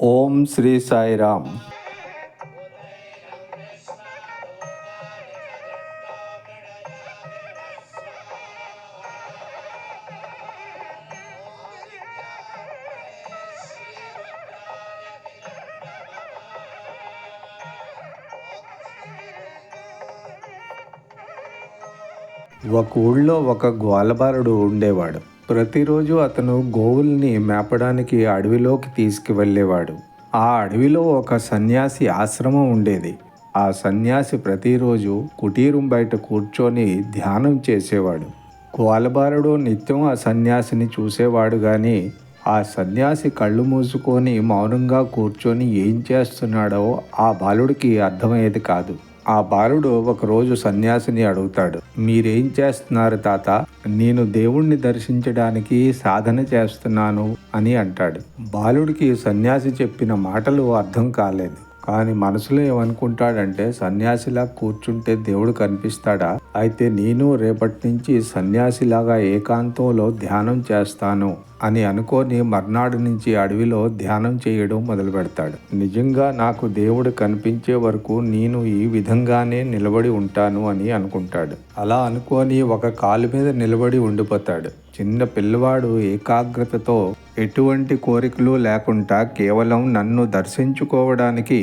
ఓం శ్రీ సాయిరామ్. ఒక ఊళ్ళో ఒక గ్వాలబారుడు ఉండేవాడు. ప్రతిరోజు అతను గోవుల్ని మేపడానికి అడవిలోకి తీసుకువెళ్ళేవాడు. ఆ అడవిలో ఒక సన్యాసి ఆశ్రమం ఉండేది. ఆ సన్యాసి ప్రతిరోజు కుటీరం బయట కూర్చొని ధ్యానం చేసేవాడు. గ్వాలబారుడు నిత్యం ఆ సన్యాసిని చూసేవాడు గాని ఆ సన్యాసి కళ్ళు మూసుకొని మౌనంగా కూర్చొని ఏం చేస్తున్నాడో ఆ బాలుడికి అర్థమయ్యేది కాదు. ఆ బాలుడు ఒకరోజు సన్యాసిని అడుగుతాడు, మీరేం చేస్తున్నారు తాత? నేను దేవుణ్ణి దర్శించడానికి సాధన చేస్తున్నాను అని అంటాడు. బాలుడికి సన్యాసి చెప్పిన మాటలు అర్థం కాలేదు. కానీ మనసులో ఏమనుకుంటాడంటే, సన్యాసిలా కూర్చుంటే దేవుడు కనిపిస్తాడా? అయితే నేను రేపటి నుంచి సన్యాసిలాగా ఏకాంతంలో ధ్యానం చేస్తాను అని అనుకొని మర్నాడు నుంచి అడవిలో ధ్యానం చేయడం మొదలు పెడతాడు. నిజంగా నాకు దేవుడు కనిపించే వరకు నేను ఈ విధంగానే నిలబడి ఉంటాను అని అనుకుంటాడు. అలా అనుకొని ఒక కాలు మీద నిలబడి ఉండిపోతాడు. చిన్న పిల్లవాడు ఏకాగ్రతతో ఎటువంటి కోరికలు లేకుండా కేవలం నన్ను దర్శించుకోవడానికి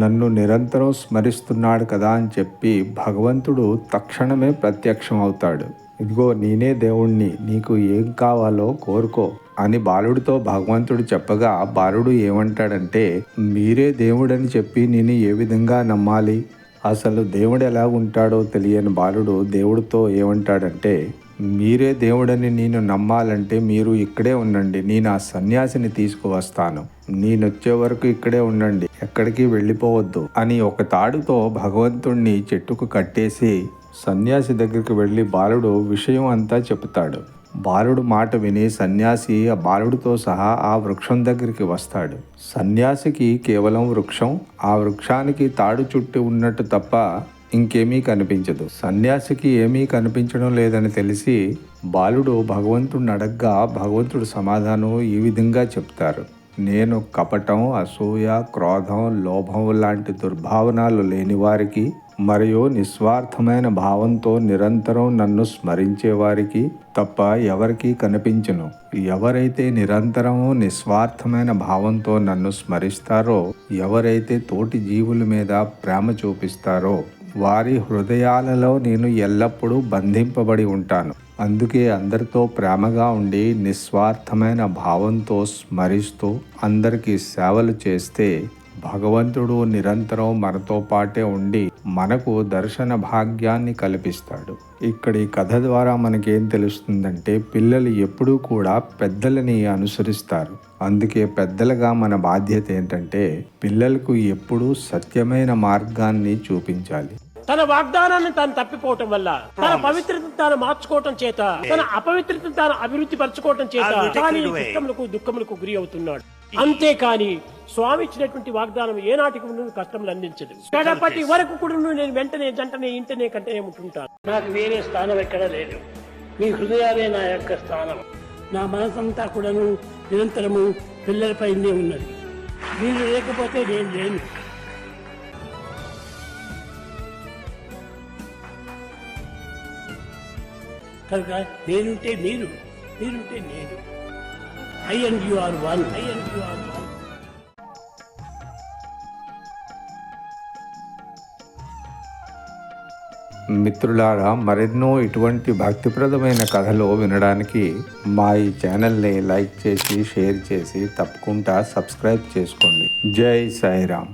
నన్ను నిరంతరం స్మరిస్తున్నాడు కదా అని చెప్పి భగవంతుడు తక్షణమే ప్రత్యక్షం అవుతాడు. ఇదిగో నేనే దేవుణ్ణి, నీకు ఏం కావాలో కోరుకో అని బాలుడితో భగవంతుడు చెప్పగా బాలుడు ఏమంటాడంటే, మీరే దేవుడని చెప్పి నేను ఏ విధంగా నమ్మాలి? అసలు దేవుడు ఎలా ఉంటాడో తెలియని బాలుడు దేవుడితో ఏమంటాడంటే, మీరే దేవుడని నేను నమ్మాలంటే మీరు ఇక్కడే ఉండండి, నేను ఆ సన్యాసిని తీసుకువస్తాను, నేనొచ్చే వరకు ఇక్కడే ఉండండి, ఎక్కడికి వెళ్ళిపోవద్దు అని ఒక తాడుతో భగవంతుణ్ణి చెట్టుకు కట్టేసి సన్యాసి దగ్గరికి వెళ్ళి బాలుడు విషయం అంతా చెబుతాడు. బాలుడు మాట విని సన్యాసి ఆ బాలుడితో సహా ఆ వృక్షం దగ్గరికి వస్తాడు. సన్యాసికి కేవలం వృక్షం, ఆ వృక్షానికి తాడు చుట్టి ఉన్నట్టు తప్ప ఇంకేమీ కనిపించదు. సన్యాసికి ఏమీ కనిపించడం లేదని తెలిసి బాలుడు భగవంతుడిని అడగ్గా భగవంతుడు సమాధానం ఈ విధంగా చెప్తారు, నేను కపటం, అసూయ, క్రోధం, లోభం లాంటి దుర్భావనలు లేని వారికి మరియు నిస్వార్థమైన భావంతో నిరంతరం నన్ను స్మరించే వారికి తప్ప ఎవరికీ కనిపించను. ఎవరైతే నిరంతరం నిస్వార్థమైన భావంతో నన్ను స్మరిస్తారో, ఎవరైతే తోటి జీవుల మీద ప్రేమ చూపిస్తారో వారి హృదయాలలో నేను ఎల్లప్పుడూ బంధింపబడి ఉంటాను. అందుకే అందరితో ప్రేమగా ఉండి నిస్వార్థమైన భావంతో స్మరిస్తూ అందరికీ సేవలు చేస్తే భగవంతుడు నిరంతరం మనతో పాటే ఉండి మనకు దర్శన భాగ్యాన్ని కల్పిస్తాడు. ఇక్కడ ఈ కథ ద్వారా మనకేం తెలుస్తుందంటే, పిల్లలు ఎప్పుడూ కూడా పెద్దలని అనుసరిస్తారు. అందుకే పెద్దలుగా మన బాధ్యత ఏంటంటే పిల్లలకు ఎప్పుడూ సత్యమైన మార్గాన్ని చూపించాలి. తన వాగ్దానాన్ని తాను తప్పిపోవటం వల్ల, తన పవిత్రతను తాను మార్చుకోవటం చేత, తన అపవిత్రతను తాను అభివృద్ధి పరచుకోవటం చేత దుఃఖములకు గురి అవుతున్నాడు. అంతేకాని స్వామి ఇచ్చినటువంటి వాగ్దానం ఏనాటికి కష్టములు అందించదు. కడపటి వరకు కూడా నేను వెంటనే జంటనే ఇంటనే కంటనే ఉంటుంటాను. నాకు వేరే స్థానం ఎక్కడ లేదు. మీ హృదయాలే నా యొక్క స్థానం. నా మనసంతా కూడాను నిరంతరము పిల్లలపైనే ఉన్నది. మీరు లేకపోతే నేను లేను. కనుక నేనుంటే మీరు, మీరుంటే నేను. I and you are one. I and you are one. మిత్రులారా, మరెన్నో ఇటువంటి భక్తిప్రదమైన కథలు వినడానికి మా ఈ ఛానల్ని లైక్ చేసి షేర్ చేసి తప్పకుండా సబ్స్క్రైబ్ చేసుకోండి. జై సాయిరామ్.